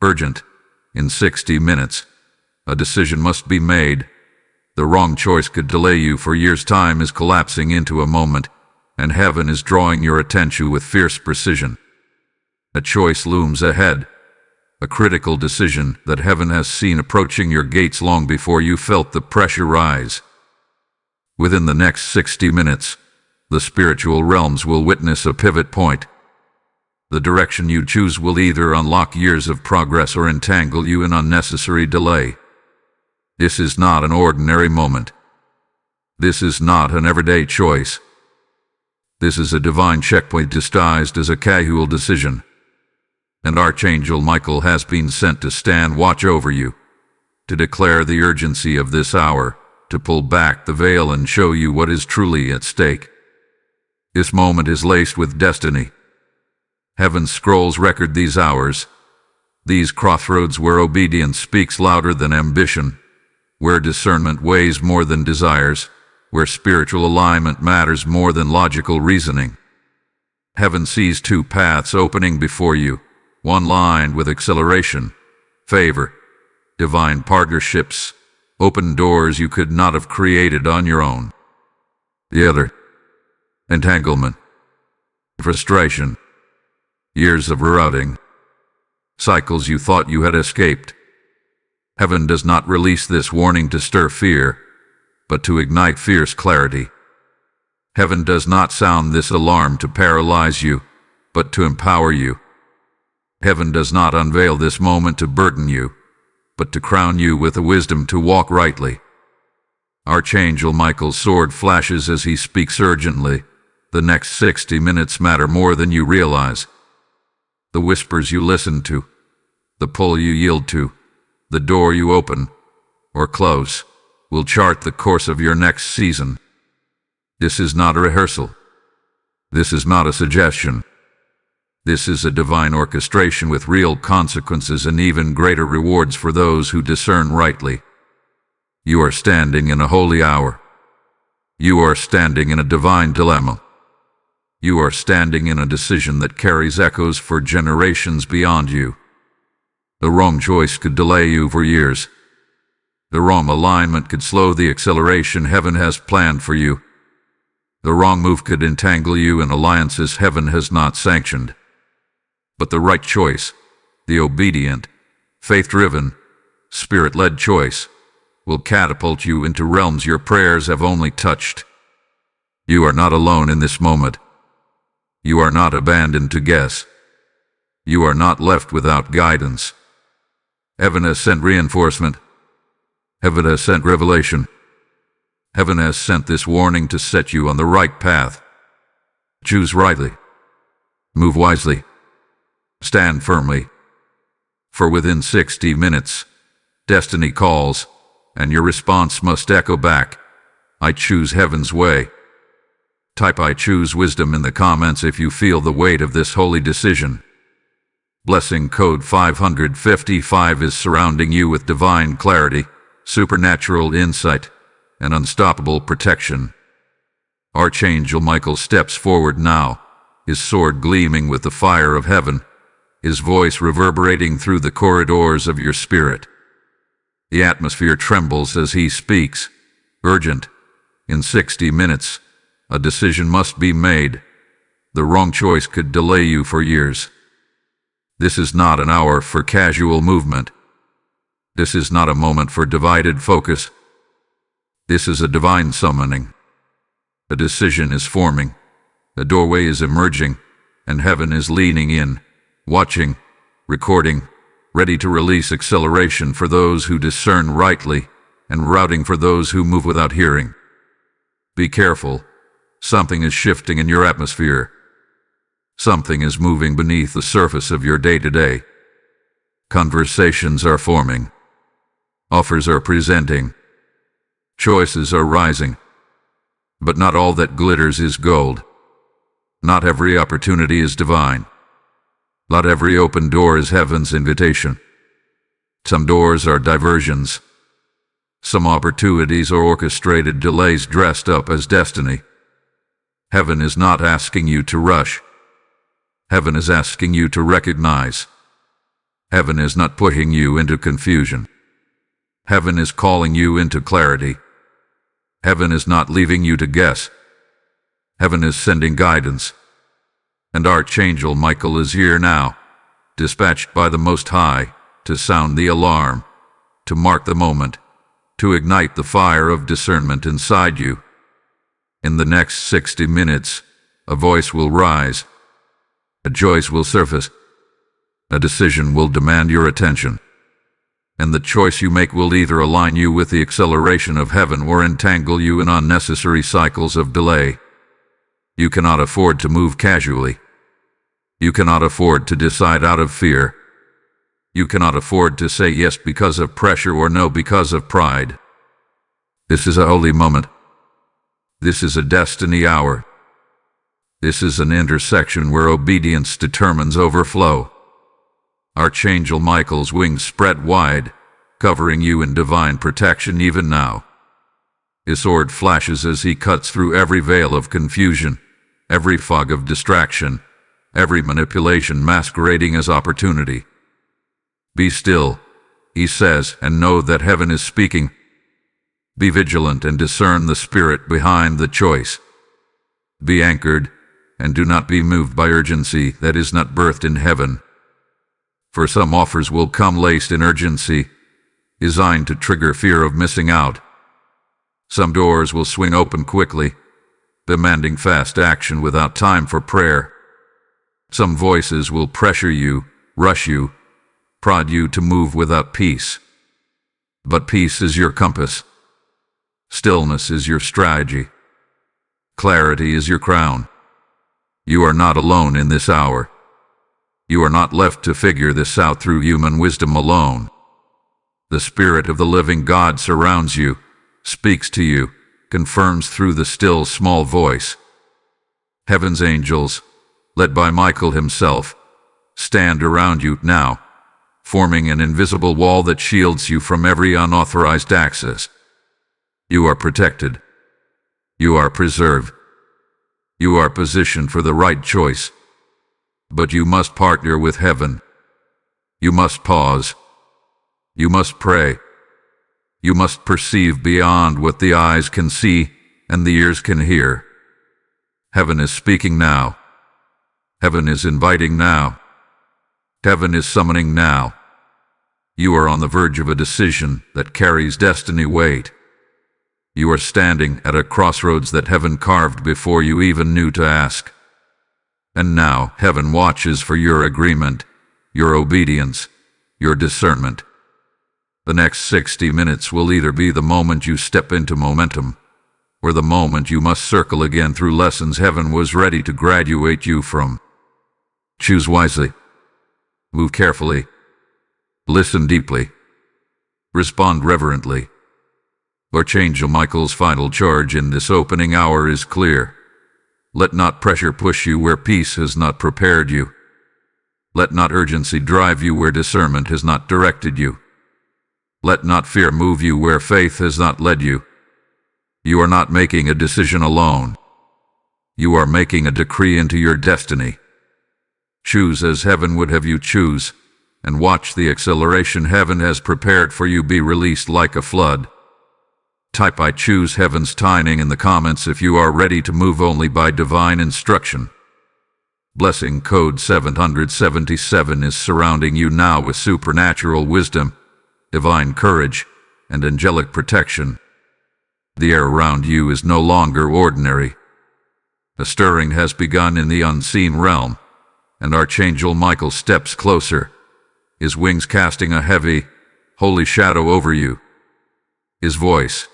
Urgent. In 60 minutes. A decision must be made. The wrong choice could delay you for years. Time is collapsing into a moment, and heaven is drawing your attention with fierce precision. A choice looms ahead. A critical decision that heaven has seen approaching your gates long before you felt the pressure rise. Within the next 60 minutes, the spiritual realms will witness a pivot point. The direction you choose will either unlock years of progress or entangle you in unnecessary delay. This is not an ordinary moment. This is not an everyday choice. This is a divine checkpoint disguised as a casual decision. And Archangel Michael has been sent to stand watch over you, to declare the urgency of this hour, to pull back the veil and show you what is truly at stake. This moment is laced with destiny. Heaven's scrolls record these hours, these crossroads where obedience speaks louder than ambition, where discernment weighs more than desires, where spiritual alignment matters more than logical reasoning. Heaven sees two paths opening before you, one lined with acceleration, favor, divine partnerships, open doors you could not have created on your own. The other, entanglement, frustration, years of rerouting, cycles you thought you had escaped. Heaven does not release this warning to stir fear, but to ignite fierce clarity. Heaven does not sound this alarm to paralyze you, but to empower you. Heaven does not unveil this moment to burden you, but to crown you with the wisdom to walk rightly. Archangel Michael's sword flashes as he speaks urgently. The next 60 minutes matter more than you realize. The whispers you listen to, the pull you yield to, the door you open or close, will chart the course of your next season. This is not a rehearsal. This is not a suggestion. This is a divine orchestration with real consequences and even greater rewards for those who discern rightly. You are standing in a holy hour. You are standing in a divine dilemma. You are standing in a decision that carries echoes for generations beyond you. The wrong choice could delay you for years. The wrong alignment could slow the acceleration heaven has planned for you. The wrong move could entangle you in alliances heaven has not sanctioned. But the right choice, the obedient, faith-driven, spirit-led choice, will catapult you into realms your prayers have only touched. You are not alone in this moment. You are not abandoned to guess. You are not left without guidance. Heaven has sent reinforcement. Heaven has sent revelation. Heaven has sent this warning to set you on the right path. Choose rightly. Move wisely. Stand firmly. For within 60 minutes, destiny calls, and your response must echo back, I choose heaven's way. Type I choose wisdom in the comments if you feel the weight of this holy decision. Blessing code 555 is surrounding you with divine clarity, supernatural insight, and unstoppable protection. Archangel Michael steps forward now, his sword gleaming with the fire of heaven, his voice reverberating through the corridors of your spirit. The atmosphere trembles as he speaks. Urgent. In 60 minutes, a decision must be made. The wrong choice could delay you for years. This is not an hour for casual movement. This is not a moment for divided focus. This is a divine summoning. A decision is forming. A doorway is emerging, and heaven is leaning in, watching, recording, ready to release acceleration for those who discern rightly, and routing for those who move without hearing. Be careful. Something is shifting in your atmosphere. Something is moving beneath the surface of your day-to-day. Conversations are forming. Offers are presenting. Choices are rising. But not all that glitters is gold. Not every opportunity is divine. Not every open door is heaven's invitation. Some doors are diversions. Some opportunities are orchestrated delays dressed up as destiny. Heaven is not asking you to rush. Heaven is asking you to recognize. Heaven is not pushing you into confusion. Heaven is calling you into clarity. Heaven is not leaving you to guess. Heaven is sending guidance. And Archangel Michael is here now, dispatched by the Most High, to sound the alarm, to mark the moment, to ignite the fire of discernment inside you. In the next 60 minutes, a voice will rise, a choice will surface, a decision will demand your attention. And the choice you make will either align you with the acceleration of heaven or entangle you in unnecessary cycles of delay. You cannot afford to move casually. You cannot afford to decide out of fear. You cannot afford to say yes because of pressure or no because of pride. This is a holy moment. This is a destiny hour. This is an intersection where obedience determines overflow. Archangel Michael's wings spread wide, covering you in divine protection even now. His sword flashes as he cuts through every veil of confusion, every fog of distraction, every manipulation masquerading as opportunity. Be still, he says, and know that heaven is speaking. Be vigilant and discern the spirit behind the choice. Be anchored, and do not be moved by urgency that is not birthed in heaven. For some offers will come laced in urgency, designed to trigger fear of missing out. Some doors will swing open quickly, demanding fast action without time for prayer. Some voices will pressure you, rush you, prod you to move without peace. But peace is your compass. Stillness is your strategy. Clarity is your crown. You are not alone in this hour. You are not left to figure this out through human wisdom alone. The Spirit of the living God surrounds you, speaks to you, confirms through the still small voice. Heaven's angels, led by Michael himself, stand around you now, forming an invisible wall that shields you from every unauthorized access. You are protected. You are preserved. You are positioned for the right choice. But you must partner with heaven. You must pause. You must pray. You must perceive beyond what the eyes can see and the ears can hear. Heaven is speaking now. Heaven is inviting now. Heaven is summoning now. You are on the verge of a decision that carries destiny weight. You are standing at a crossroads that heaven carved before you even knew to ask. And now heaven watches for your agreement, your obedience, your discernment. The next 60 minutes will either be the moment you step into momentum, or the moment you must circle again through lessons heaven was ready to graduate you from. Choose wisely. Move carefully. Listen deeply. Respond reverently. Archangel Michael's final charge in this opening hour is clear. Let not pressure push you where peace has not prepared you. Let not urgency drive you where discernment has not directed you. Let not fear move you where faith has not led you. You are not making a decision alone. You are making a decree into your destiny. Choose as heaven would have you choose, and watch the acceleration heaven has prepared for you be released like a flood. Type "I choose heaven's timing" in the comments if you are ready to move only by divine instruction. Blessing code 777 is surrounding you now with supernatural wisdom, divine courage, and angelic protection. The air around you is no longer ordinary. A stirring has begun in the unseen realm, and Archangel Michael steps closer, his wings casting a heavy, holy shadow over you. His voice,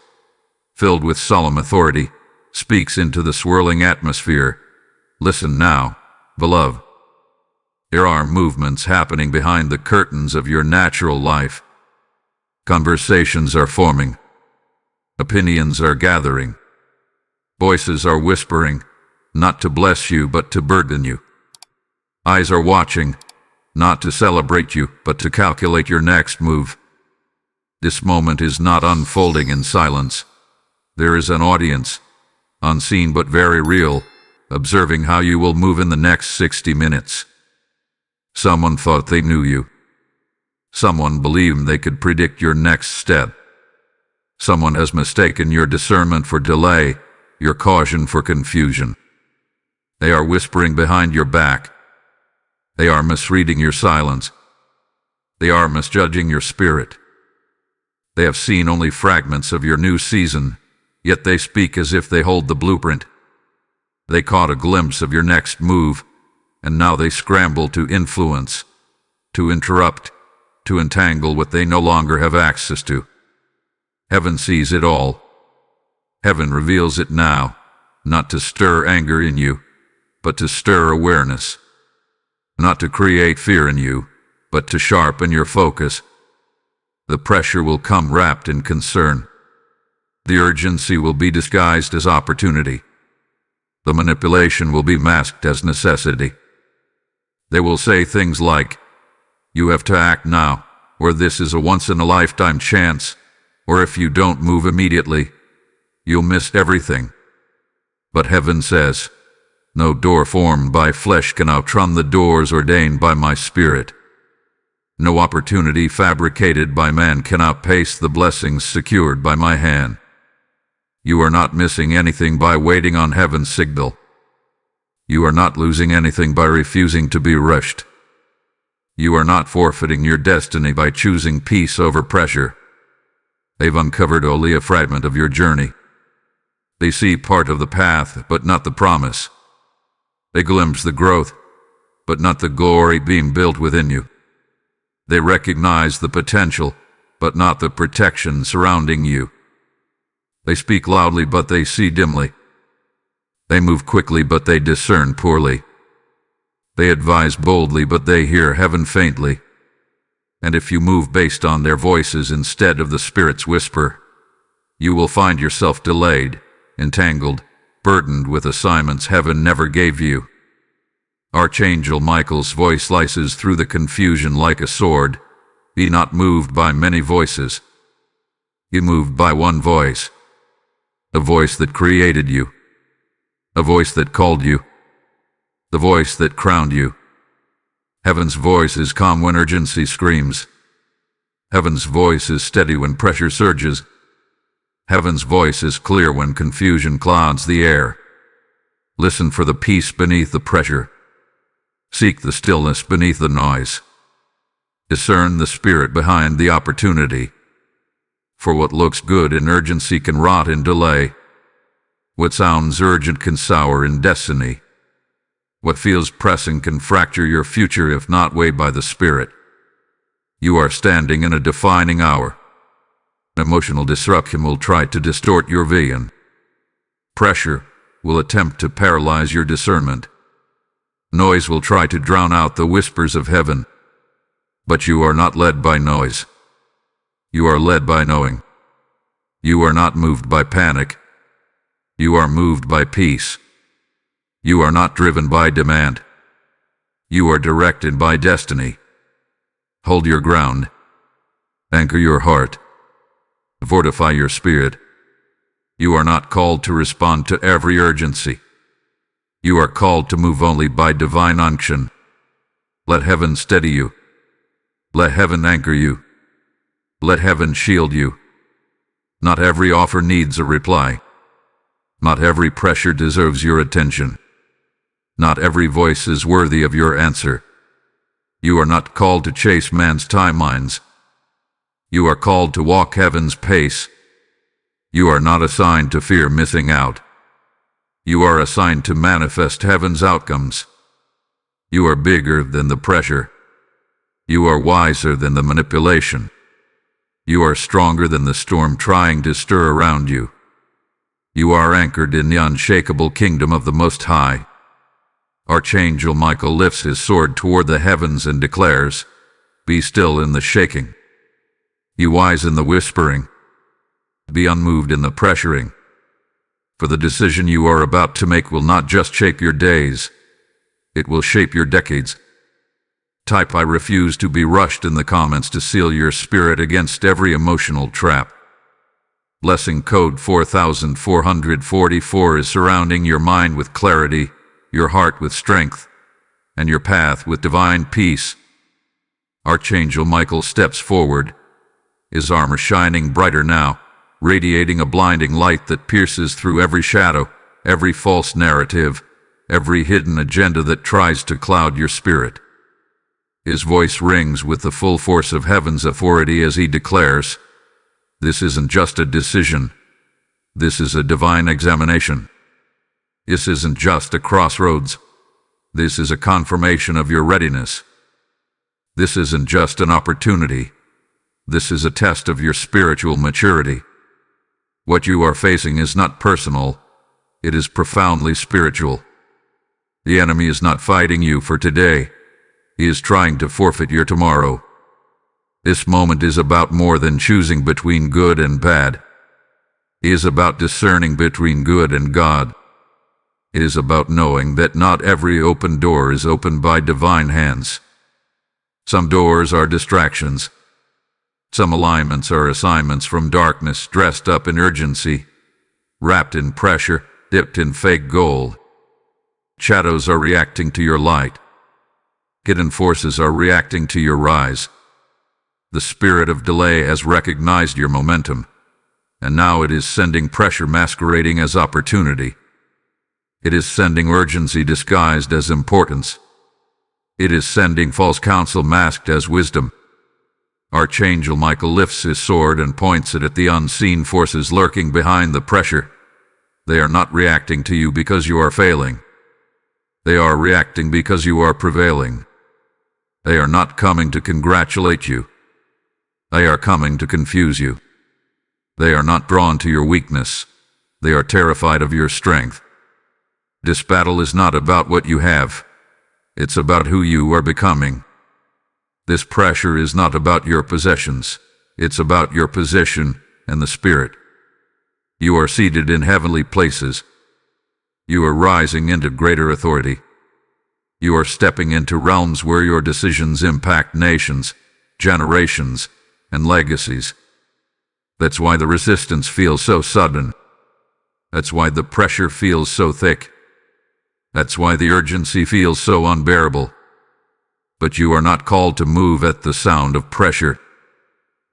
filled with solemn authority, speaks into the swirling atmosphere. Listen now, beloved. There are movements happening behind the curtains of your natural life. Conversations are forming. Opinions are gathering. Voices are whispering, not to bless you but to burden you. Eyes are watching, not to celebrate you but to calculate your next move. This moment is not unfolding in silence. There is an audience, unseen but very real, observing how you will move in the next 60 minutes. Someone thought they knew you. Someone believed they could predict your next step. Someone has mistaken your discernment for delay, your caution for confusion. They are whispering behind your back. They are misreading your silence. They are misjudging your spirit. They have seen only fragments of your new season, yet they speak as if they hold the blueprint. They caught a glimpse of your next move, and now they scramble to influence, to interrupt, to entangle what they no longer have access to. Heaven sees it all. Heaven reveals it now, not to stir anger in you, but to stir awareness. Not to create fear in you, but to sharpen your focus. The pressure will come wrapped in concern. The urgency will be disguised as opportunity. The manipulation will be masked as necessity. They will say things like, "You have to act now," or "This is a once-in-a-lifetime chance," or "If you don't move immediately, you'll miss everything." But heaven says, "No door formed by flesh can outrun the doors ordained by my spirit. No opportunity fabricated by man can outpace the blessings secured by my hand." You are not missing anything by waiting on heaven's signal. You are not losing anything by refusing to be rushed. You are not forfeiting your destiny by choosing peace over pressure. They've uncovered only a fragment of your journey. They see part of the path, but not the promise. They glimpse the growth, but not the glory being built within you. They recognize the potential, but not the protection surrounding you. They speak loudly, but they see dimly. They move quickly, but they discern poorly. They advise boldly, but they hear heaven faintly. And if you move based on their voices instead of the Spirit's whisper, you will find yourself delayed, entangled, burdened with assignments heaven never gave you. Archangel Michael's voice slices through the confusion like a sword. Be not moved by many voices. Be moved by one voice. A voice that created you. A voice that called you. The voice that crowned you. Heaven's voice is calm when urgency screams. Heaven's voice is steady when pressure surges. Heaven's voice is clear when confusion clouds the air. Listen for the peace beneath the pressure. Seek the stillness beneath the noise. Discern the spirit behind the opportunity. For what looks good in urgency can rot in delay. What sounds urgent can sour in destiny. What feels pressing can fracture your future if not weighed by the Spirit. You are standing in a defining hour. Emotional disruption will try to distort your vision. Pressure will attempt to paralyze your discernment. Noise will try to drown out the whispers of heaven. But you are not led by noise. You are led by knowing. You are not moved by panic. You are moved by peace. You are not driven by demand. You are directed by destiny. Hold your ground. Anchor your heart. Fortify your spirit. You are not called to respond to every urgency. You are called to move only by divine unction. Let heaven steady you. Let heaven anchor you. Let heaven shield you. Not every offer needs a reply. Not every pressure deserves your attention. Not every voice is worthy of your answer. You are not called to chase man's timelines. You are called to walk heaven's pace. You are not assigned to fear missing out. You are assigned to manifest heaven's outcomes. You are bigger than the pressure. You are wiser than the manipulation. You are stronger than the storm trying to stir around you. You are anchored in the unshakable kingdom of the Most High. Archangel Michael lifts his sword toward the heavens and declares, "Be still in the shaking. Be wise in the whispering. Be unmoved in the pressuring. For the decision you are about to make will not just shape your days, it will shape your decades." Type "I refuse to be rushed" in the comments to seal your spirit against every emotional trap. Blessing code 4444 is surrounding your mind with clarity, your heart with strength, and your path with divine peace. Archangel Michael steps forward, his armor shining brighter now, radiating a blinding light that pierces through every shadow, every false narrative, every hidden agenda that tries to cloud your spirit. His voice rings with the full force of heaven's authority as he declares, "This isn't just a decision. This is a divine examination. This isn't just a crossroads. This is a confirmation of your readiness. This isn't just an opportunity. This is a test of your spiritual maturity. What you are facing is not personal. It is profoundly spiritual. The enemy is not fighting you for today. He is trying to forfeit your tomorrow. This moment is about more than choosing between good and bad. It is about discerning between good and God. It is about knowing that not every open door is opened by divine hands. Some doors are distractions. Some alignments are assignments from darkness dressed up in urgency, wrapped in pressure, dipped in fake gold. Shadows are reacting to your light. Hidden forces are reacting to your rise. The spirit of delay has recognized your momentum, and now it is sending pressure masquerading as opportunity. It is sending urgency disguised as importance. It is sending false counsel masked as wisdom. Archangel Michael lifts his sword and points it at the unseen forces lurking behind the pressure. They are not reacting to you because you are failing. They are reacting because you are prevailing. They are not coming to congratulate you. They are coming to confuse you. They are not drawn to your weakness. They are terrified of your strength. This battle is not about what you have. It's about who you are becoming. This pressure is not about your possessions. It's about your position and the Spirit. You are seated in heavenly places. You are rising into greater authority. You are stepping into realms where your decisions impact nations, generations, and legacies. That's why the resistance feels so sudden. That's why the pressure feels so thick. That's why the urgency feels so unbearable. But you are not called to move at the sound of pressure.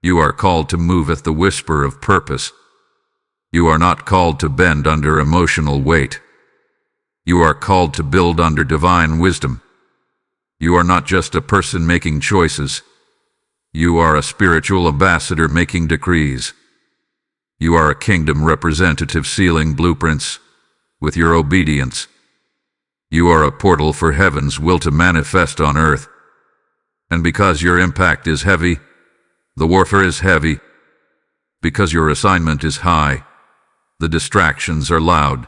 You are called to move at the whisper of purpose. You are not called to bend under emotional weight. You are called to build under divine wisdom. You are not just a person making choices. You are a spiritual ambassador making decrees. You are a kingdom representative sealing blueprints with your obedience. You are a portal for heaven's will to manifest on earth. And because your impact is heavy, the warfare is heavy. Because your assignment is high, the distractions are loud.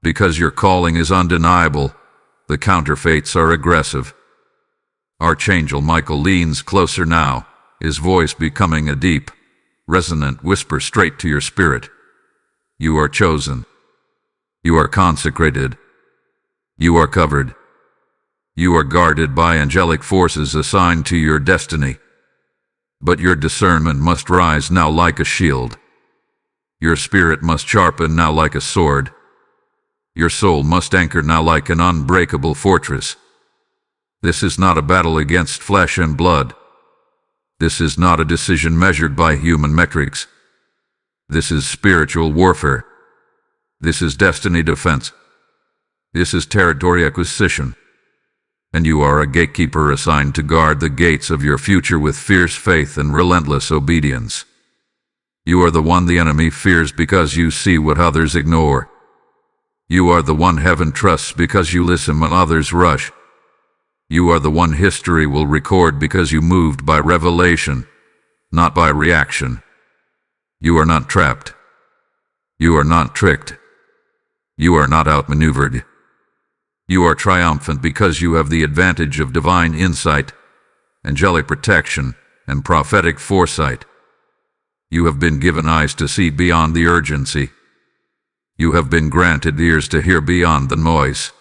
Because your calling is undeniable, the counterfeits are aggressive. Archangel Michael leans closer now, his voice becoming a deep, resonant whisper straight to your spirit. You are chosen. You are consecrated. You are covered. You are guarded by angelic forces assigned to your destiny. But your discernment must rise now like a shield. Your spirit must sharpen now like a sword. Your soul must anchor now like an unbreakable fortress. This is not a battle against flesh and blood. This is not a decision measured by human metrics. This is spiritual warfare. This is destiny defense. This is territory acquisition. And you are a gatekeeper assigned to guard the gates of your future with fierce faith and relentless obedience. You are the one the enemy fears because you see what others ignore. You are the one heaven trusts because you listen when others rush. You are the one history will record because you moved by revelation, not by reaction. You are not trapped. You are not tricked. You are not outmaneuvered. You are triumphant because you have the advantage of divine insight, angelic protection, and prophetic foresight. You have been given eyes to see beyond the urgency. You have been granted ears to hear beyond the noise.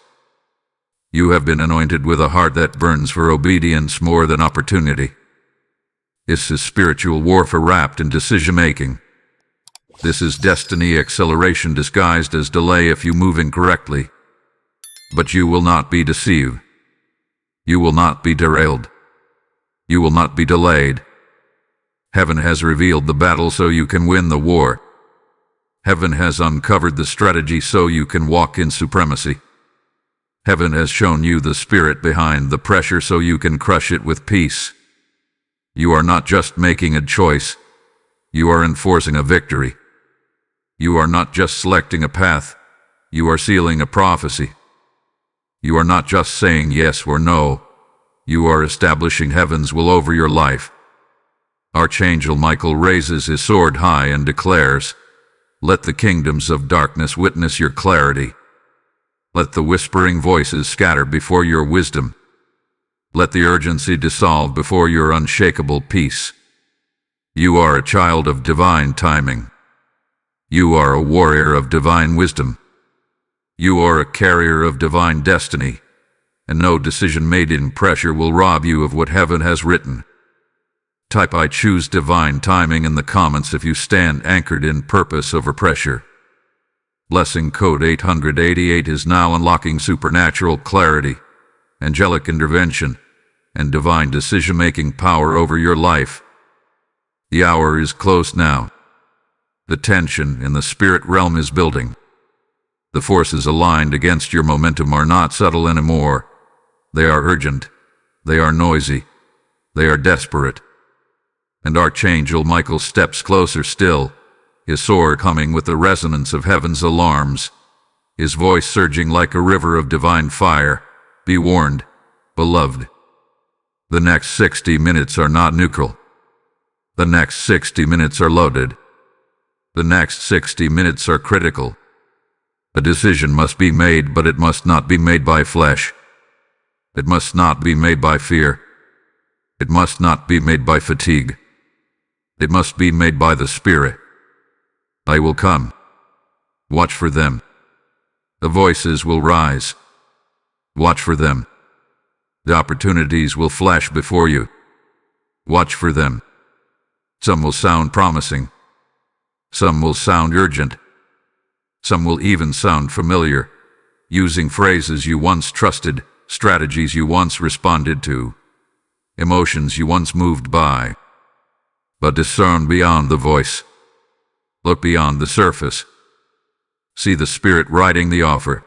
You have been anointed with a heart that burns for obedience more than opportunity. This is spiritual warfare wrapped in decision-making. This is destiny acceleration disguised as delay if you move incorrectly. But you will not be deceived. You will not be derailed. You will not be delayed. Heaven has revealed the battle so you can win the war. Heaven has uncovered the strategy so you can walk in supremacy. Heaven has shown you the spirit behind the pressure so you can crush it with peace. You are not just making a choice. You are enforcing a victory. You are not just selecting a path. You are sealing a prophecy. You are not just saying yes or no. You are establishing heaven's will over your life. Archangel Michael raises his sword high and declares, "Let the kingdoms of darkness witness your clarity. Let the whispering voices scatter before your wisdom. Let the urgency dissolve before your unshakable peace. You are a child of divine timing. You are a warrior of divine wisdom. You are a carrier of divine destiny, and no decision made in pressure will rob you of what heaven has written." Type "I choose divine timing" in the comments if you stand anchored in purpose over pressure. Blessing code 888 is now unlocking supernatural clarity, angelic intervention, and divine decision-making power over your life. The hour is close now. The tension in the spirit realm is building. The forces aligned against your momentum are not subtle anymore. They are urgent. They are noisy. They are desperate. And Archangel Michael steps closer still, his sword humming with the resonance of heaven's alarms, his voice surging like a river of divine fire. Be warned, beloved. The next 60 minutes are not neutral. The next 60 minutes are loaded. The next 60 minutes are critical. A decision must be made, but it must not be made by flesh. It must not be made by fear. It must not be made by fatigue. It must be made by the Spirit. I will come. Watch for them. The voices will rise. Watch for them. The opportunities will flash before you. Watch for them. Some will sound promising. Some will sound urgent. Some will even sound familiar, using phrases you once trusted, strategies you once responded to, emotions you once moved by. But discern beyond the voice. Look beyond the surface. See the Spirit writing the offer.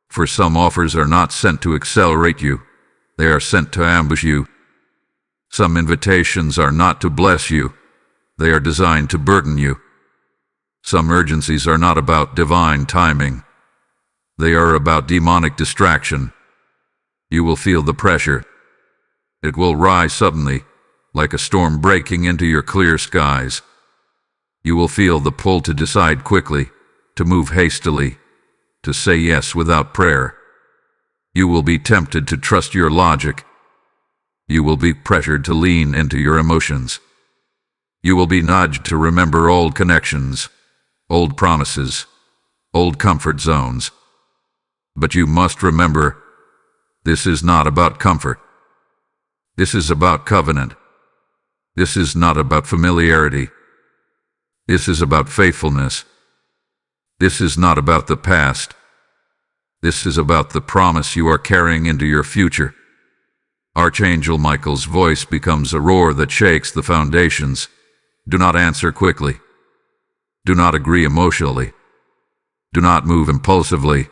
For some offers are not sent to accelerate you. They are sent to ambush you. Some invitations are not to bless you. They are designed to burden you. Some urgencies are not about divine timing. They are about demonic distraction. You will feel the pressure. It will rise suddenly, like a storm breaking into your clear skies. You will feel the pull to decide quickly, to move hastily, to say yes without prayer. You will be tempted to trust your logic. You will be pressured to lean into your emotions. You will be nudged to remember old connections, old promises, old comfort zones. But you must remember, this is not about comfort. This is about covenant. This is not about familiarity. This is about faithfulness. This is not about the past. This is about the promise you are carrying into your future. Archangel Michael's voice becomes a roar that shakes the foundations. Do not answer quickly. Do not agree emotionally. Do not move impulsively.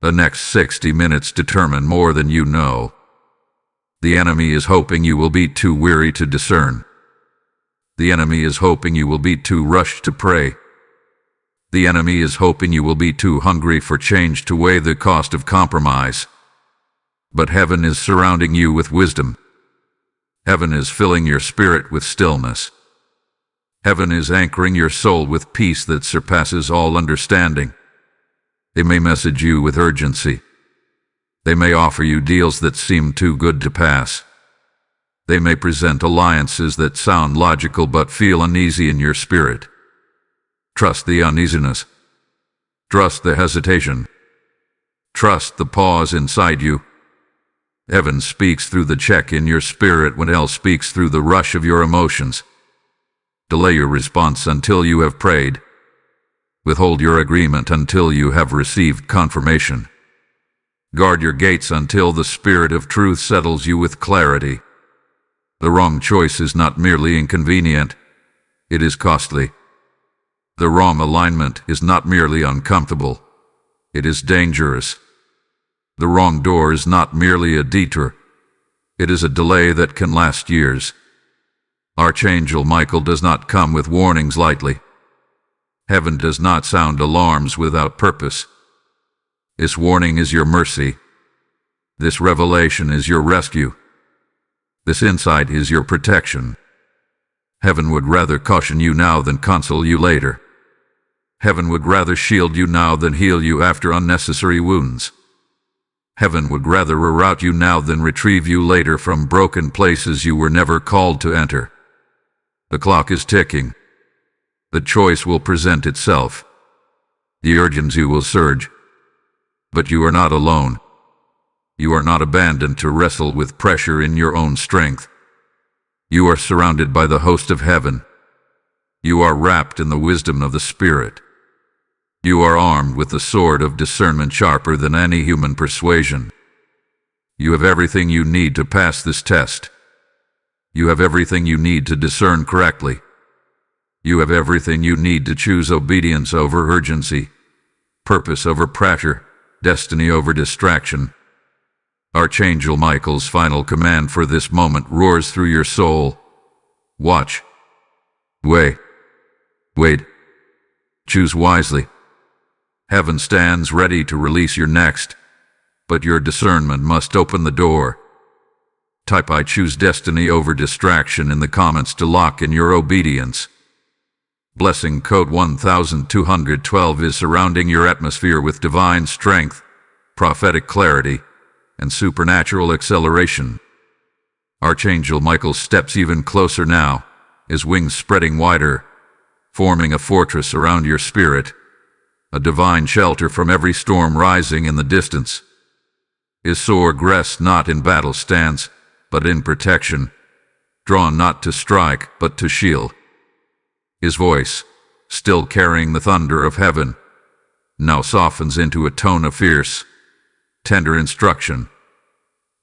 The next 60 minutes determine more than you know. The enemy is hoping you will be too weary to discern. The enemy is hoping you will be too rushed to pray. The enemy is hoping you will be too hungry for change to weigh the cost of compromise. But heaven is surrounding you with wisdom. Heaven is filling your spirit with stillness. Heaven is anchoring your soul with peace that surpasses all understanding. They may message you with urgency. They may offer you deals that seem too good to pass. They may present alliances that sound logical but feel uneasy in your spirit. Trust the uneasiness. Trust the hesitation. Trust the pause inside you. Heaven speaks through the check in your spirit when hell speaks through the rush of your emotions. Delay your response until you have prayed. Withhold your agreement until you have received confirmation. Guard your gates until the Spirit of truth settles you with clarity. The wrong choice is not merely inconvenient, it is costly. The wrong alignment is not merely uncomfortable, it is dangerous. The wrong door is not merely a detour, it is a delay that can last years. Archangel Michael does not come with warnings lightly. Heaven does not sound alarms without purpose. This warning is your mercy. This revelation is your rescue. This insight is your protection. Heaven would rather caution you now than console you later. Heaven would rather shield you now than heal you after unnecessary wounds. Heaven would rather reroute you now than retrieve you later from broken places you were never called to enter. The clock is ticking. The choice will present itself. The urgency will surge. But you are not alone. You are not abandoned to wrestle with pressure in your own strength. You are surrounded by the host of heaven. You are wrapped in the wisdom of the Spirit. You are armed with the sword of discernment sharper than any human persuasion. You have everything you need to pass this test. You have everything you need to discern correctly. You have everything you need to choose obedience over urgency, purpose over pressure, destiny over distraction. Archangel Michael's final command for this moment roars through your soul. Watch. Wait. Choose wisely. Heaven stands ready to release your next, but your discernment must open the door. Type "I choose destiny over distraction" in the comments to lock in your obedience. Blessing code 1212 is surrounding your atmosphere with divine strength, prophetic clarity, and supernatural acceleration. Archangel Michael steps even closer now, his wings spreading wider, forming a fortress around your spirit, a divine shelter from every storm rising in the distance. His sword rests not in battle stance, but in protection, drawn not to strike, but to shield. His voice, still carrying the thunder of heaven, now softens into a tone of fierce, tender instruction.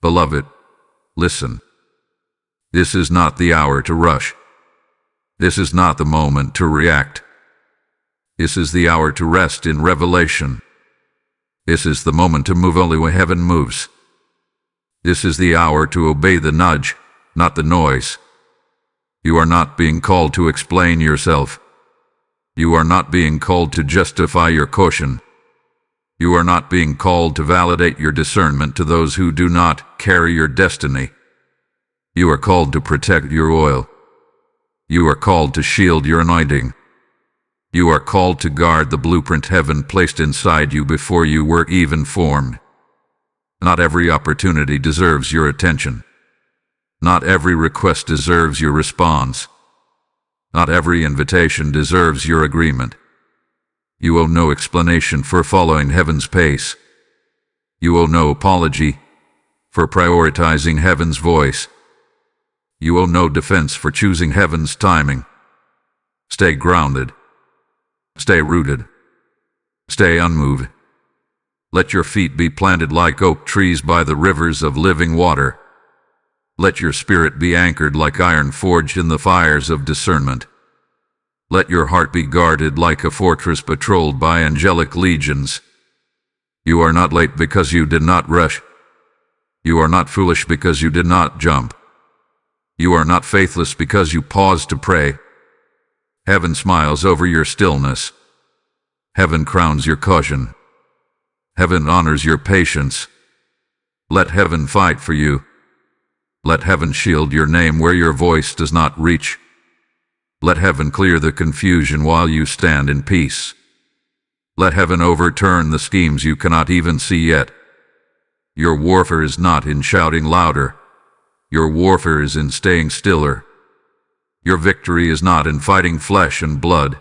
Beloved, listen. This is not the hour to rush. This is not the moment to react. This is the hour to rest in revelation. This is the moment to move only when heaven moves. This is the hour to obey the nudge, not the noise. You are not being called to explain yourself. You are not being called to justify your caution. You are not being called to validate your discernment to those who do not carry your destiny. You are called to protect your oil. You are called to shield your anointing. You are called to guard the blueprint heaven placed inside you before you were even formed. Not every opportunity deserves your attention. Not every request deserves your response. Not every invitation deserves your agreement. You owe no explanation for following heaven's pace. You owe no apology for prioritizing heaven's voice. You owe no defense for choosing heaven's timing. Stay grounded. Stay rooted. Stay unmoved. Let your feet be planted like oak trees by the rivers of living water. Let your spirit be anchored like iron forged in the fires of discernment. Let your heart be guarded like a fortress patrolled by angelic legions. You are not late because you did not rush. You are not foolish because you did not jump. You are not faithless because you paused to pray. Heaven smiles over your stillness. Heaven crowns your caution. Heaven honors your patience. Let heaven fight for you. Let heaven shield your name where your voice does not reach. Let heaven clear the confusion while you stand in peace. Let heaven overturn the schemes you cannot even see yet. Your warfare is not in shouting louder. Your warfare is in staying stiller. Your victory is not in fighting flesh and blood.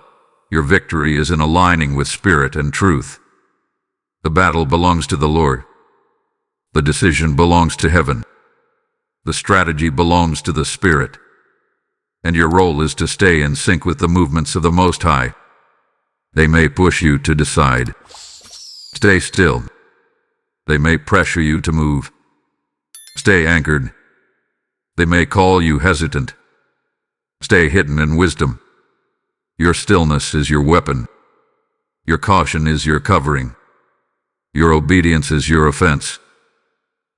Your victory is in aligning with spirit and truth. The battle belongs to the Lord. The decision belongs to heaven. The strategy belongs to the Spirit. And your role is to stay in sync with the movements of the Most High. They may push you to decide. Stay still. They may pressure you to move. Stay anchored. They may call you hesitant. Stay hidden in wisdom. Your stillness is your weapon. Your caution is your covering. Your obedience is your offense.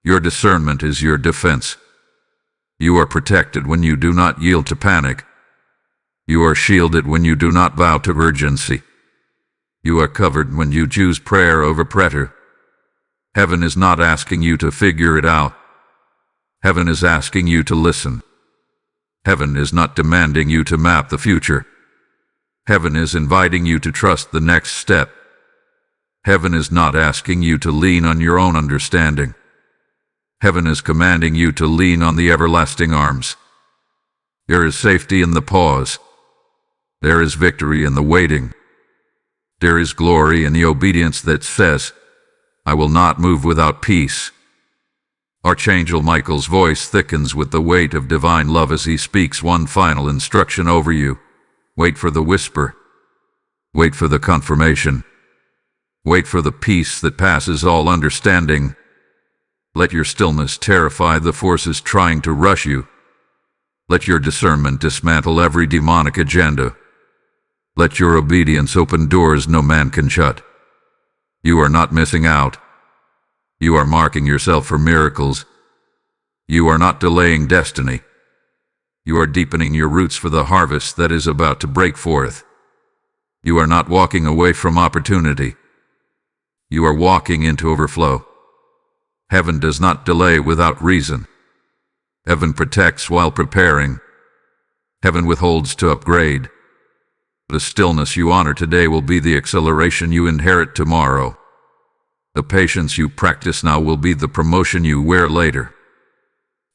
Your discernment is your defense. You are protected when you do not yield to panic. You are shielded when you do not bow to urgency. You are covered when you choose prayer over pressure. Heaven is not asking you to figure it out. Heaven is asking you to listen. Heaven is not demanding you to map the future. Heaven is inviting you to trust the next step. Heaven is not asking you to lean on your own understanding. Heaven is commanding you to lean on the everlasting arms. There is safety in the pause. There is victory in the waiting. There is glory in the obedience that says, I will not move without peace. Archangel Michael's voice thickens with the weight of divine love as he speaks one final instruction over you. Wait for the whisper. Wait for the confirmation. Wait for the peace that passes all understanding. Let your stillness terrify the forces trying to rush you. Let your discernment dismantle every demonic agenda. Let your obedience open doors no man can shut. You are not missing out. You are marking yourself for miracles. You are not delaying destiny. You are deepening your roots for the harvest that is about to break forth. You are not walking away from opportunity. You are walking into overflow. Heaven does not delay without reason. Heaven protects while preparing. Heaven withholds to upgrade. The stillness you honor today will be the acceleration you inherit tomorrow. The patience you practice now will be the promotion you wear later.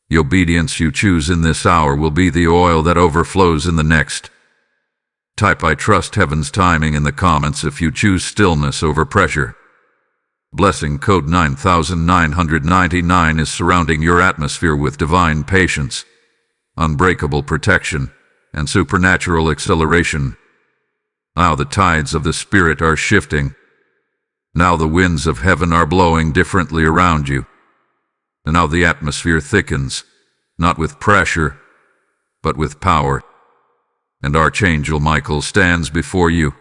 The obedience you choose in this hour will be the oil that overflows in the next. Type I trust heaven's timing in the comments if you choose stillness over pressure. Blessing code 9999 is surrounding your atmosphere with divine patience, unbreakable protection, and supernatural acceleration. Now the tides of the Spirit are shifting. Now the winds of heaven are blowing differently around you. And now the atmosphere thickens, not with pressure, but with power. And Archangel Michael stands before you,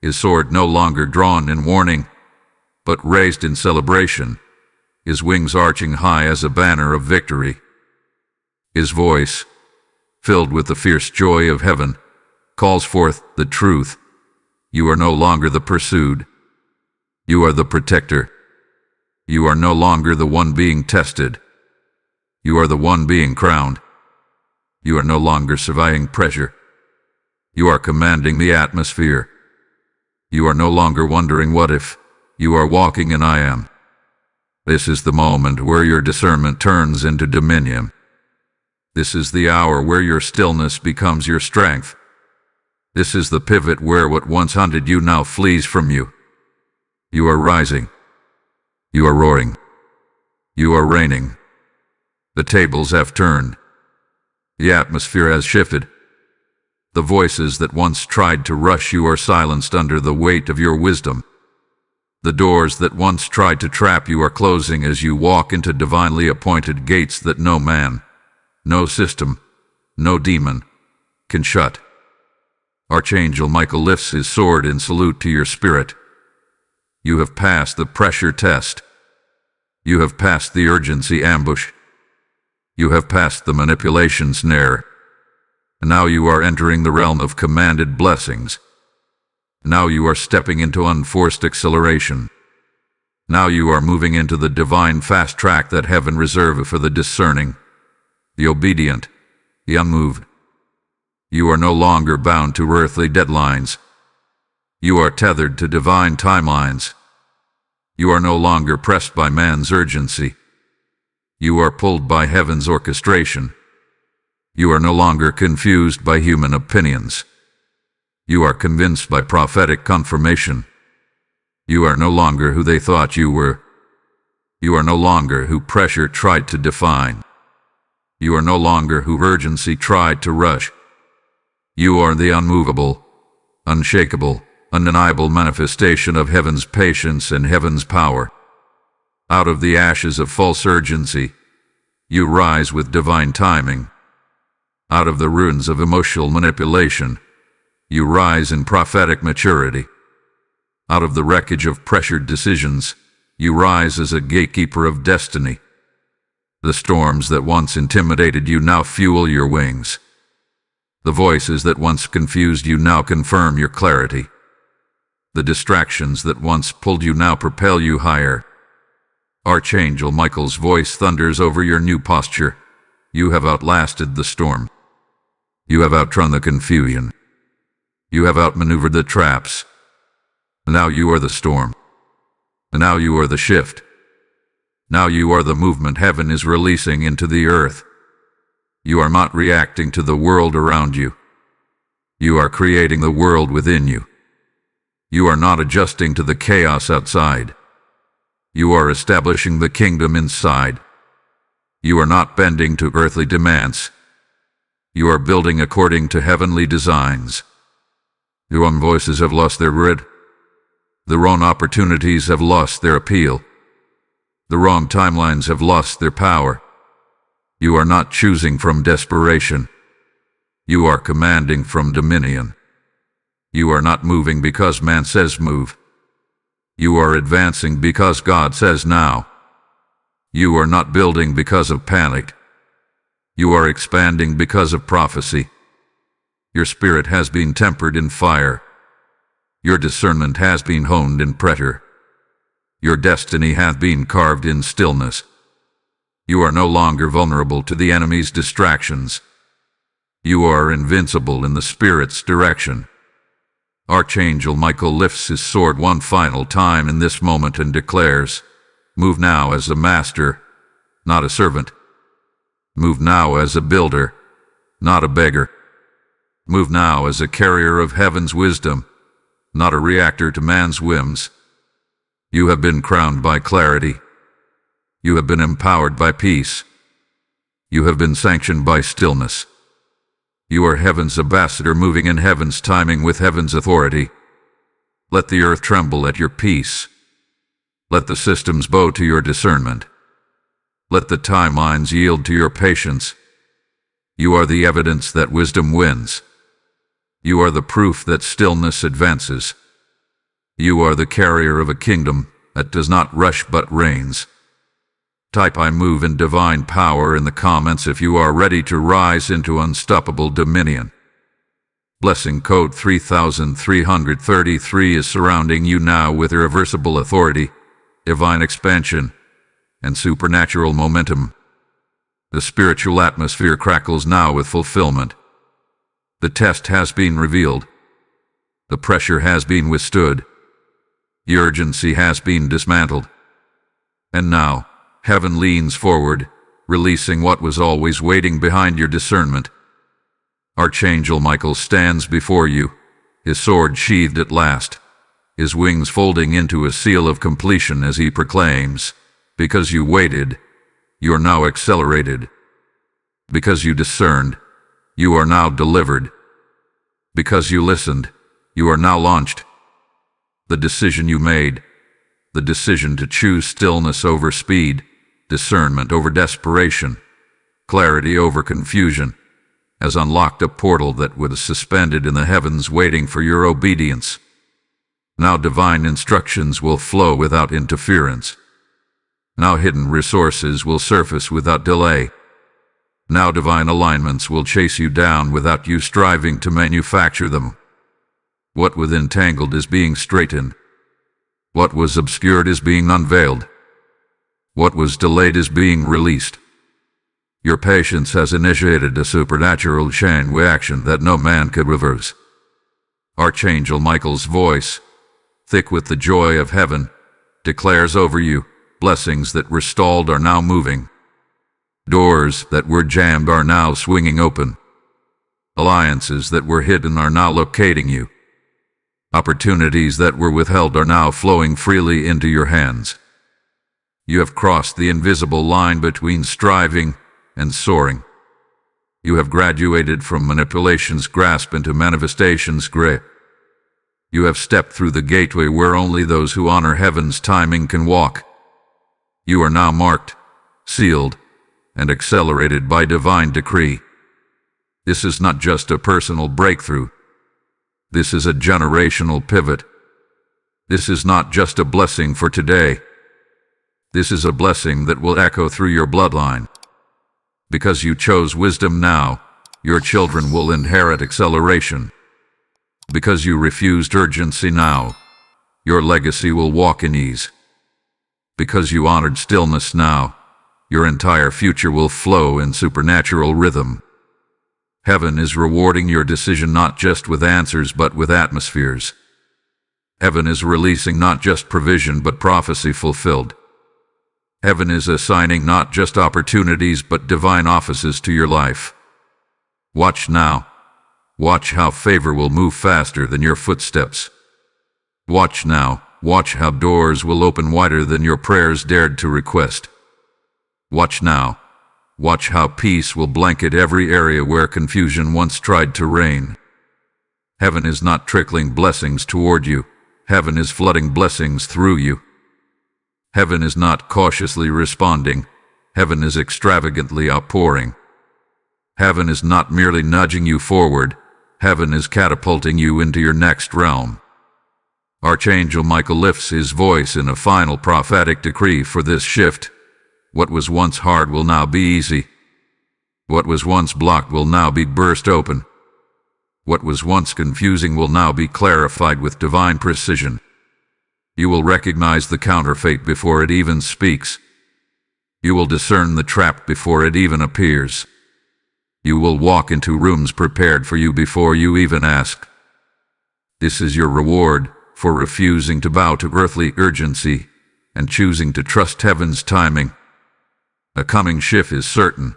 his sword no longer drawn in warning, but raised in celebration, his wings arching high as a banner of victory. His voice, filled with the fierce joy of heaven, calls forth the truth. You are no longer the pursued. You are the protector. You are no longer the one being tested. You are the one being crowned. You are no longer surviving pressure. You are commanding the atmosphere. You are no longer wondering what if. You are walking in I am. This is the moment where your discernment turns into dominion. This is the hour where your stillness becomes your strength. This is the pivot where what once hunted you now flees from you. You are rising. You are roaring. You are reigning. The tables have turned. The atmosphere has shifted. The voices that once tried to rush you are silenced under the weight of your wisdom. The doors that once tried to trap you are closing as you walk into divinely appointed gates that no man, no system, no demon can shut. Archangel Michael lifts his sword in salute to your spirit. You have passed the pressure test. You have passed the urgency ambush. You have passed the manipulation snare. And now you are entering the realm of commanded blessings. Now you are stepping into unforced acceleration. Now you are moving into the divine fast track that heaven reserved for the discerning, the obedient, the unmoved. You are no longer bound to earthly deadlines. You are tethered to divine timelines. You are no longer pressed by man's urgency. You are pulled by heaven's orchestration. You are no longer confused by human opinions. You are convinced by prophetic confirmation. You are no longer who they thought you were. You are no longer who pressure tried to define. You are no longer who urgency tried to rush. You are the unmovable, unshakable, undeniable manifestation of heaven's patience and heaven's power. Out of the ashes of false urgency, You rise with divine timing. Out of the ruins of emotional manipulation, you rise in prophetic maturity. Out of the wreckage of pressured decisions, you rise as a gatekeeper of destiny. The storms that once intimidated you now fuel your wings. The voices that once confused you now confirm your clarity. The distractions that once pulled you now propel you higher. Archangel Michael's voice thunders over your new posture. You have outlasted the storm. You have outrun the confusion. You have outmaneuvered the traps. Now you are the storm. Now you are the shift. Now you are the movement heaven is releasing into the earth. You are not reacting to the world around you. You are creating the world within you. You are not adjusting to the chaos outside. You are establishing the kingdom inside. You are not bending to earthly demands. You are building according to heavenly designs. Your own voices have lost their grid. The wrong opportunities have lost their appeal. The wrong timelines have lost their power. You are not choosing from desperation. You are commanding from dominion. You are not moving because man says move. You are advancing because God says now. You are not building because of panic. You are expanding because of prophecy. Your spirit has been tempered in fire. Your discernment has been honed in pressure. Your destiny hath been carved in stillness. You are no longer vulnerable to the enemy's distractions. You are invincible in the Spirit's direction. Archangel Michael lifts his sword one final time in this moment and declares, "Move now as a master, not a servant. Move now as a builder, not a beggar. Move now as a carrier of heaven's wisdom, not a reactor to man's whims. You have been crowned by clarity. You have been empowered by peace. You have been sanctioned by stillness. You are heaven's ambassador moving in heaven's timing with heaven's authority. Let the earth tremble at your peace. Let the systems bow to your discernment. Let the timelines yield to your patience. You are the evidence that wisdom wins. You are the proof that stillness advances. You are the carrier of a kingdom that does not rush but reigns." Type "I move in divine power" in the comments if you are ready to rise into unstoppable dominion. Blessing code 3333 is surrounding you now with irreversible authority, divine expansion, and supernatural momentum. The spiritual atmosphere crackles now with fulfillment. The test has been revealed. The pressure has been withstood. The urgency has been dismantled. And now, heaven leans forward, releasing what was always waiting behind your discernment. Archangel Michael stands before you, his sword sheathed at last, his wings folding into a seal of completion as he proclaims, "Because you waited, you are now accelerated. Because you discerned, you are now delivered. Because you listened, you are now launched." The decision you made, the decision to choose stillness over speed, discernment over desperation, clarity over confusion, has unlocked a portal that was suspended in the heavens waiting for your obedience. Now divine instructions will flow without interference. Now hidden resources will surface without delay. Now divine alignments will chase you down without you striving to manufacture them. What was entangled is being straightened. What was obscured is being unveiled. What was delayed is being released. Your patience has initiated a supernatural chain reaction that no man could reverse. Archangel Michael's voice, thick with the joy of heaven, declares over you, blessings that were stalled are now moving. Doors that were jammed are now swinging open. Alliances that were hidden are now locating you. Opportunities that were withheld are now flowing freely into your hands. You have crossed the invisible line between striving and soaring. You have graduated from manipulation's grasp into manifestation's grip. You have stepped through the gateway where only those who honor heaven's timing can walk. You are now marked, sealed, and accelerated by divine decree. This is not just a personal breakthrough. This is a generational pivot. This is not just a blessing for today. This is a blessing that will echo through your bloodline. Because you chose wisdom now, your children will inherit acceleration. Because you refused urgency now, your legacy will walk in ease. Because you honored stillness now, your entire future will flow in supernatural rhythm. Heaven is rewarding your decision not just with answers but with atmospheres. Heaven is releasing not just provision but prophecy fulfilled. Heaven is assigning not just opportunities but divine offices to your life. Watch now. Watch how favor will move faster than your footsteps. Watch now. Watch how doors will open wider than your prayers dared to request. Watch now. Watch how peace will blanket every area where confusion once tried to reign. Heaven is not trickling blessings toward you. Heaven is flooding blessings through you. Heaven is not cautiously responding. Heaven is extravagantly outpouring. Heaven is not merely nudging you forward. Heaven is catapulting you into your next realm. Archangel Michael lifts his voice in a final prophetic decree for this shift. What was once hard will now be easy. What was once blocked will now be burst open. What was once confusing will now be clarified with divine precision. You will recognize the counterfeit before it even speaks. You will discern the trap before it even appears. You will walk into rooms prepared for you before you even ask. This is your reward for refusing to bow to earthly urgency and choosing to trust heaven's timing. A coming shift is certain.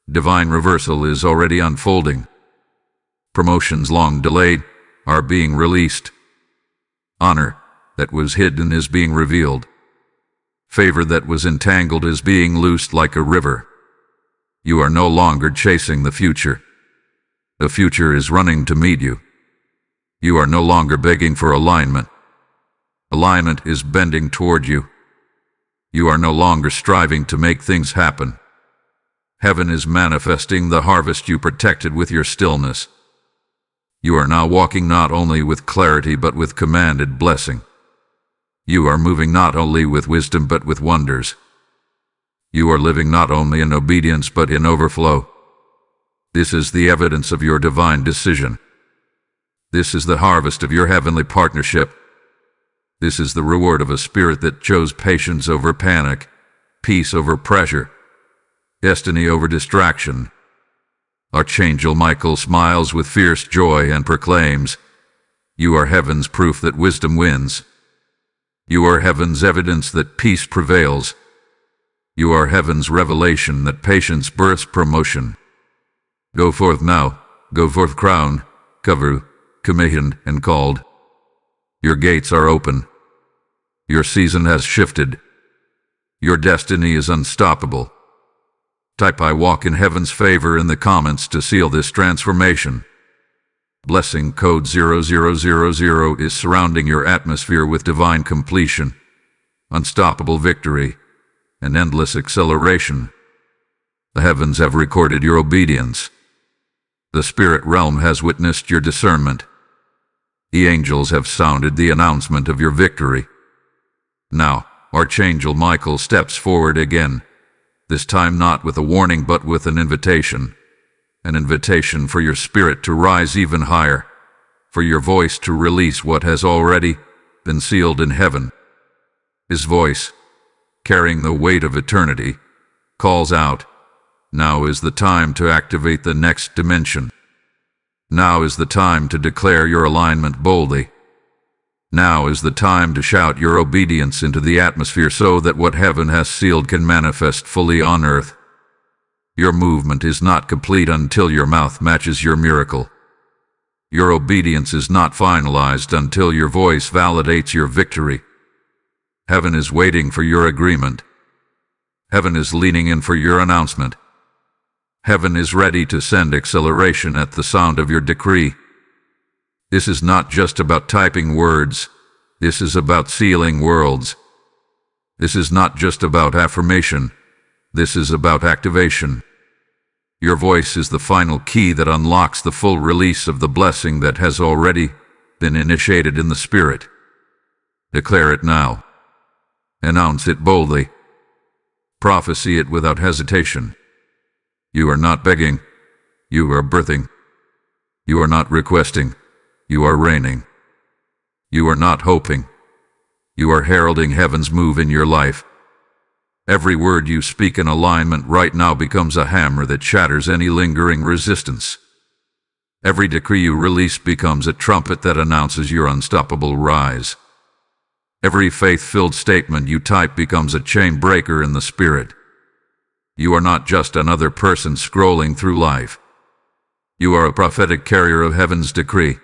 Divine reversal is already unfolding. Promotions long delayed are being released. Honor that was hidden is being revealed. Favor that was entangled is being loosed like a river. You are no longer chasing the future. The future is running to meet you. You are no longer begging for alignment. Alignment is bending toward you. You are no longer striving to make things happen. Heaven is manifesting the harvest you protected with your stillness. You are now walking not only with clarity but with commanded blessing. You are moving not only with wisdom but with wonders. You are living not only in obedience but in overflow. This is the evidence of your divine decision. This is the harvest of your heavenly partnership. This is the reward of a spirit that chose patience over panic, peace over pressure, destiny over distraction. Archangel Michael smiles with fierce joy and proclaims, "You are heaven's proof that wisdom wins. You are heaven's evidence that peace prevails. You are heaven's revelation that patience births promotion. Go forth now, go forth crowned, covered, commissioned, and called. Your gates are open. Your season has shifted. Your destiny is unstoppable." Type "I walk in heaven's favor" in the comments to seal this transformation. Blessing code 0000 is surrounding your atmosphere with divine completion, unstoppable victory, and endless acceleration. The heavens have recorded your obedience. The spirit realm has witnessed your discernment. The angels have sounded the announcement of your victory. Now, Archangel Michael steps forward again, this time not with a warning but with an invitation for your spirit to rise even higher, for your voice to release what has already been sealed in heaven. His voice, carrying the weight of eternity, calls out, "Now is the time to activate the next dimension. Now is the time to declare your alignment boldly. Now is the time to shout your obedience into the atmosphere so that what heaven has sealed can manifest fully on earth. Your movement is not complete until your mouth matches your miracle. Your obedience is not finalized until your voice validates your victory. Heaven is waiting for your agreement. Heaven is leaning in for your announcement. Heaven is ready to send acceleration at the sound of your decree. This is not just about typing words. This is about sealing worlds. This is not just about affirmation. This is about activation. Your voice is the final key that unlocks the full release of the blessing that has already been initiated in the Spirit. Declare it now. Announce it boldly. Prophesy it without hesitation. You are not begging. You are birthing. You are not requesting. You are reigning. You are not hoping. You are heralding heaven's move in your life. Every word you speak in alignment right now becomes a hammer that shatters any lingering resistance. Every decree you release becomes a trumpet that announces your unstoppable rise. Every faith-filled statement you type becomes a chain breaker in the Spirit. You are not just another person scrolling through life. You are a prophetic carrier of heaven's decree.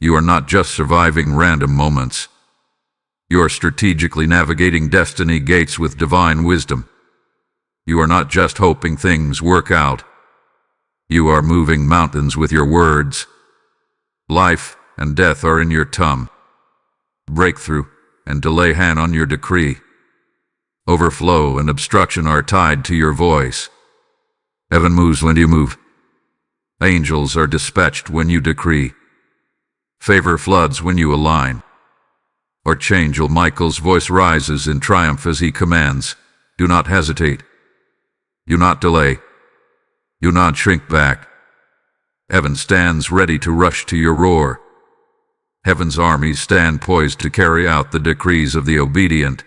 You are not just surviving random moments. You are strategically navigating destiny gates with divine wisdom. You are not just hoping things work out. You are moving mountains with your words. Life and death are in your tongue. Breakthrough and delay hang on your decree. Overflow and obstruction are tied to your voice. Heaven moves when you move. Angels are dispatched when you decree. Favor floods when you align. Archangel Michael's voice rises in triumph as he commands, do not hesitate. Do not delay. Do not shrink back. Heaven stands ready to rush to your roar. Heaven's armies stand poised to carry out the decrees of the obedient.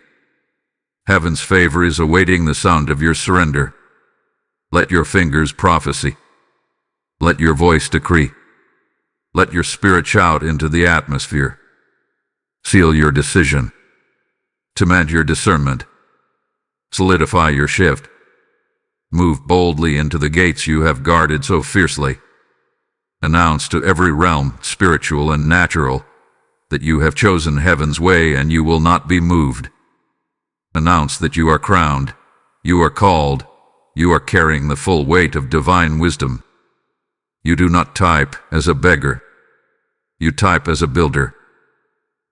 Heaven's favor is awaiting the sound of your surrender. Let your fingers prophesy. Let your voice decree. Let your spirit shout into the atmosphere. Seal your decision. Command your discernment. Solidify your shift. Move boldly into the gates you have guarded so fiercely. Announce to every realm, spiritual and natural, that you have chosen heaven's way and you will not be moved. Announce that you are crowned, you are called, you are carrying the full weight of divine wisdom. You do not type as a beggar. You type as a builder.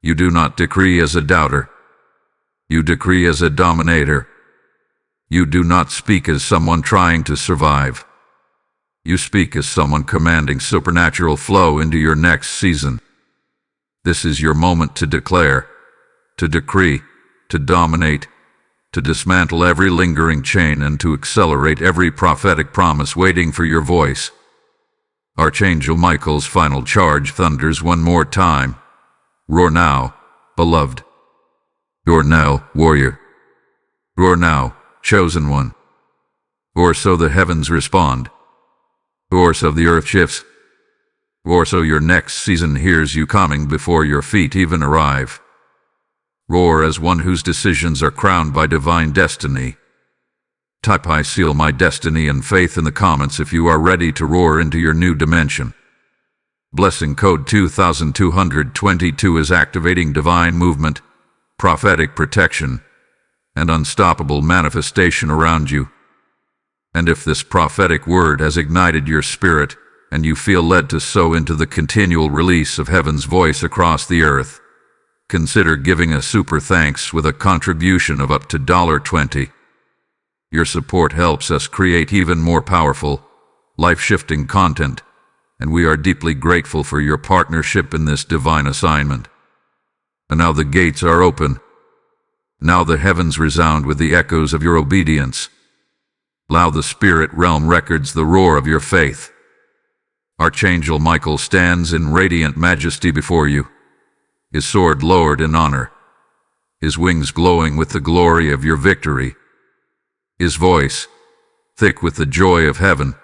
You do not decree as a doubter. You decree as a dominator. You do not speak as someone trying to survive. You speak as someone commanding supernatural flow into your next season. This is your moment to declare, to decree, to dominate, to dismantle every lingering chain and to accelerate every prophetic promise waiting for your voice. Archangel Michael's final charge thunders one more time. Roar now, beloved. Roar now, warrior. Roar now, chosen one. Roar so the heavens respond. Roar so the earth shifts. Roar so your next season hears you coming before your feet even arrive. Roar as one whose decisions are crowned by divine destiny. Type I seal my destiny and faith in the comments if you are ready to roar into your new dimension. Blessing code 2222 is activating divine movement, prophetic protection, and unstoppable manifestation around you. And if this prophetic word has ignited your spirit and you feel led to sow into the continual release of heaven's voice across the earth, consider giving a super thanks with a contribution of up to $20. Your support helps us create even more powerful, life-shifting content, and we are deeply grateful for your partnership in this divine assignment. And now the gates are open. Now the heavens resound with the echoes of your obedience. Now the spirit realm records the roar of your faith. Archangel Michael stands in radiant majesty before you, his sword lowered in honor, his wings glowing with the glory of your victory. His voice, thick with the joy of heaven,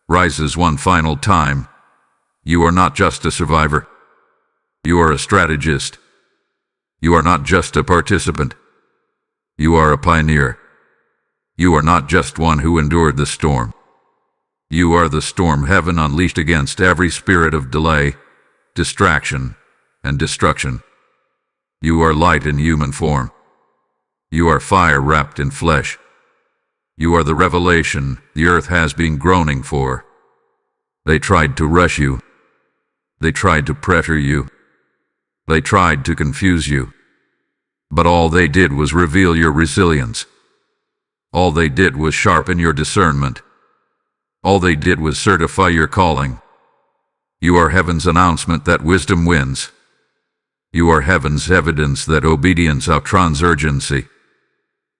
rises one final time. You are not just a survivor. You are a strategist. You are not just a participant. You are a pioneer. You are not just one who endured the storm. You are the storm heaven unleashed against every spirit of delay, distraction, and destruction. You are light in human form. You are fire wrapped in flesh. You are the revelation the earth has been groaning for. They tried to rush you. They tried to pressure you. They tried to confuse you. But all they did was reveal your resilience. All they did was sharpen your discernment. All they did was certify your calling. You are heaven's announcement that wisdom wins. You are heaven's evidence that obedience outruns urgency.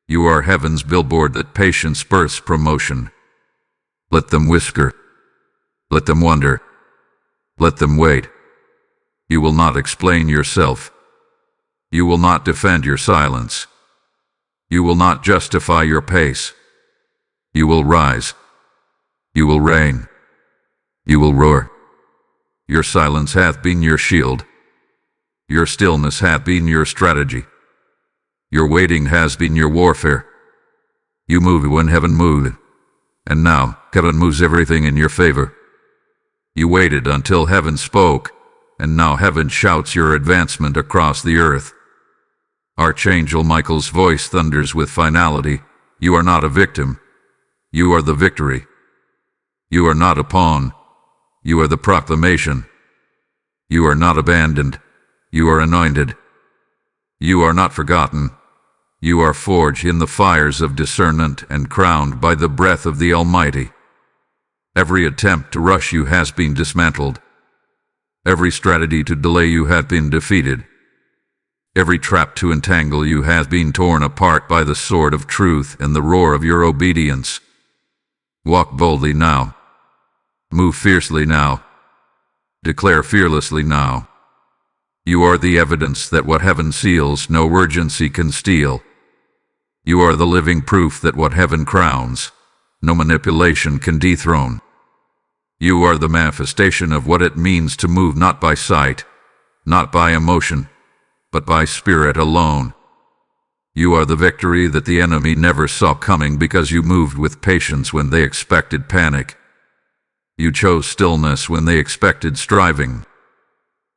You are heaven's billboard that patience births promotion. Let them whisper. Let them wonder. Let them wait. You will not explain yourself. You will not defend your silence. You will not justify your pace. You will rise. You will reign. You will roar. Your silence hath been your shield. Your stillness hath been your strategy. Your waiting has been your warfare. You moved when heaven moved, and now heaven moves everything in your favor. You waited until heaven spoke, and now heaven shouts your advancement across the earth. Archangel Michael's voice thunders with finality. You are not a victim. You are the victory. You are not a pawn. You are the proclamation. You are not abandoned. You are anointed. You are not forgotten. You are forged in the fires of discernment and crowned by the breath of the Almighty. Every attempt to rush you has been dismantled. Every strategy to delay you has been defeated. Every trap to entangle you has been torn apart by the sword of truth and the roar of your obedience. Walk boldly now. Move fiercely now. Declare fearlessly now. You are the evidence that what heaven seals no urgency can steal. You are the living proof that what heaven crowns no manipulation can dethrone. You are the manifestation of what it means to move not by sight, not by emotion, but by spirit alone. You are the victory that the enemy never saw coming because you moved with patience when they expected panic. You chose stillness when they expected striving.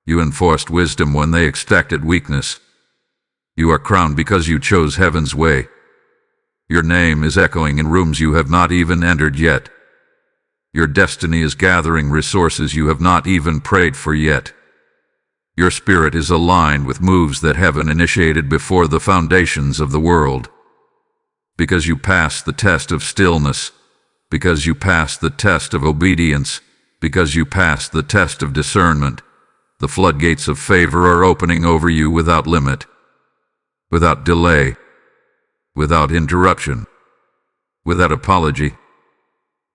You enforced wisdom when they expected weakness. You are crowned because you chose heaven's way. Your name is echoing in rooms you have not even entered yet. Your destiny is gathering resources you have not even prayed for yet. Your spirit is aligned with moves that heaven initiated before the foundations of the world. Because you passed the test of stillness, because you passed the test of obedience, because you passed the test of discernment, the floodgates of favor are opening over you without limit, without delay, without interruption, without apology.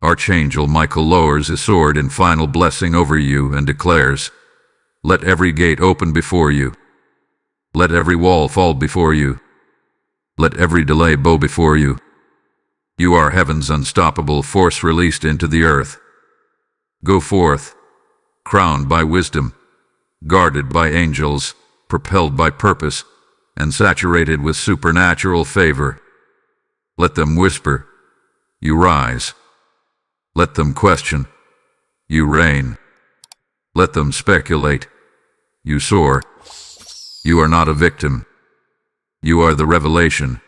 Archangel Michael lowers his sword in final blessing over you and declares, "Let every gate open before you. Let every wall fall before you. Let every delay bow before you. You are heaven's unstoppable force released into the earth. Go forth, crowned by wisdom, guarded by angels, propelled by purpose, and saturated with supernatural favor. Let them whisper, you rise. Let them question, you reign. Let them speculate, you soar. You are not a victim. You are the revelation.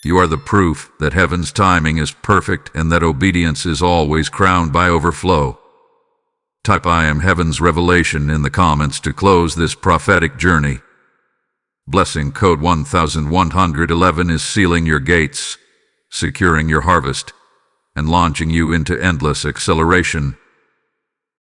You are the proof that heaven's timing is perfect and that obedience is always crowned by overflow." Type "I am heaven's revelation" in the comments to close this prophetic journey. Blessing code 1111 is sealing your gates, securing your harvest, and launching you into endless acceleration.